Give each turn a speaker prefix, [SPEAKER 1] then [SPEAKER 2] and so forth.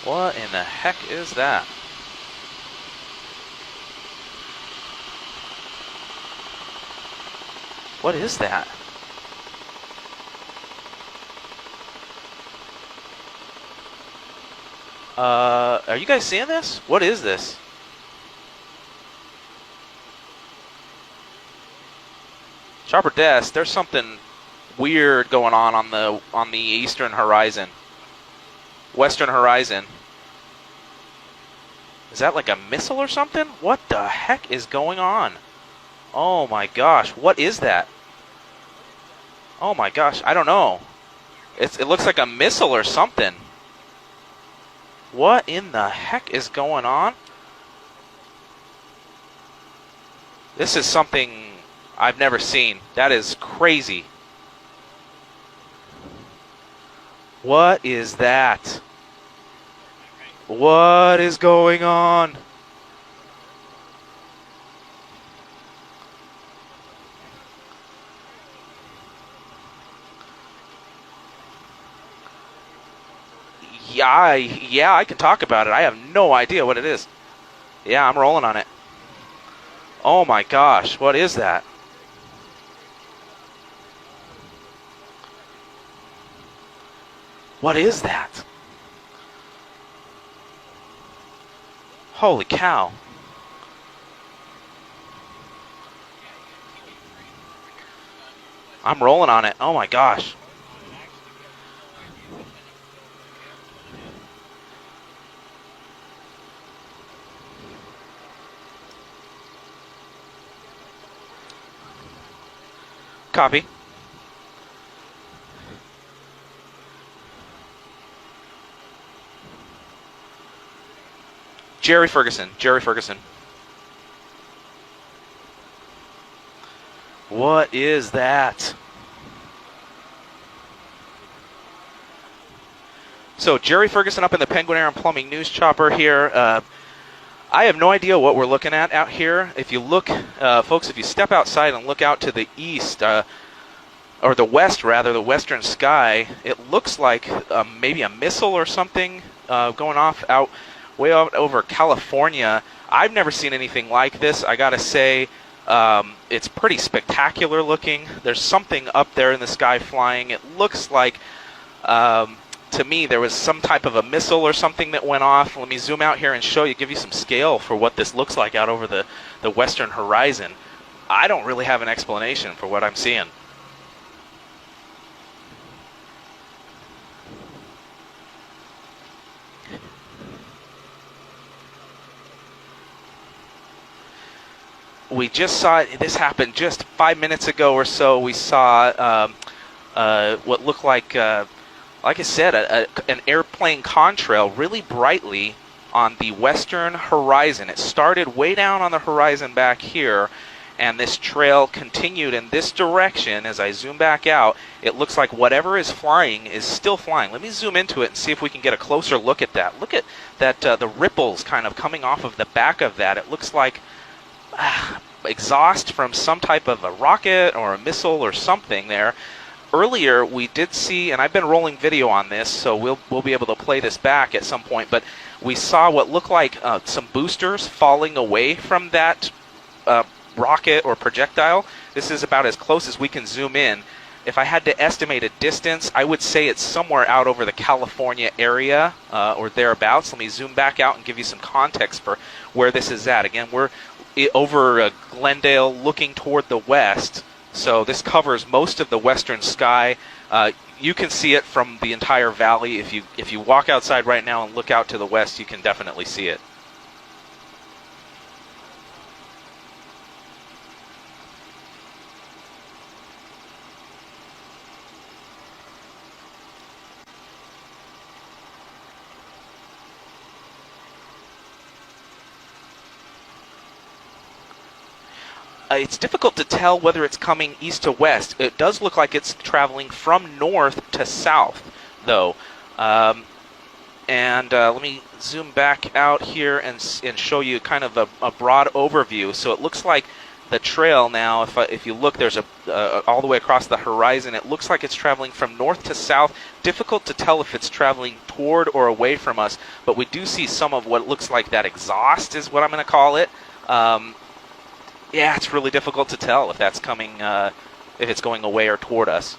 [SPEAKER 1] What in the heck is that? What is that? Are you guys seeing this? What is this? Sharper Desk, there's something weird going on the eastern horizon. Western horizon. Is that like a missile or something? What the heck is going on? Oh my gosh, what is that? Oh my gosh, I don't know. It looks like a missile or something. What in the heck is going on? This is something I've never seen. That is crazy. What is that? What is going on? Yeah, I can talk about it. I have no idea what it is. Yeah, I'm rolling on it. Oh my gosh, what is that? What is that? Holy cow. I'm rolling on it. Oh my gosh. Copy. Jerry Ferguson. What is that? So Jerry Ferguson up in the Penguin Air and Plumbing News Chopper here. I have no idea what we're looking at out here. If you look, folks, if you step outside and look out to the east, or the west rather, the western sky, it looks like maybe a missile or something going off way out over California. I've never seen anything like this. I gotta say, it's pretty spectacular looking. There's something up there in the sky flying. It looks like, to me, there was some type of a missile or something that went off. Let me zoom out here and show you, give you some scale for what this looks like out over the western horizon. I don't really have an explanation for what I'm seeing. We just saw this happen just 5 minutes ago or so. We saw what looked like I said, an airplane contrail really brightly on the western horizon. It started way down on the horizon back here, and this trail continued in this direction. As I zoom back out, it looks like whatever is flying is still flying. Let me zoom into it and see if we can get a closer look at that. Look at that, the ripples kind of coming off of the back of that. It looks like exhaust from some type of a rocket or a missile or something there. Earlier we did see, and I've been rolling video on this, so we'll be able to play this back at some point, but we saw what looked like some boosters falling away from that rocket or projectile. This is about as close as we can zoom in. If I had to estimate a distance, I would say it's somewhere out over the California area or thereabouts. Let me zoom back out and give you some context for where this is at. Again, we're over Glendale looking toward the west. So this covers most of the western sky. You can see it from the entire valley. If you walk outside right now and look out to the west, you can definitely see it. It's difficult to tell whether it's coming east to west. It does look like it's traveling from north to south, though. Let me zoom back out here and show you kind of a broad overview. So it looks like the trail now, if you look, there's all the way across the horizon. It looks like it's traveling from north to south. Difficult to tell if it's traveling toward or away from us, but we do see some of what looks like that exhaust is what I'm going to call it. Yeah, it's really difficult to tell if that's coming, if it's going away or toward us.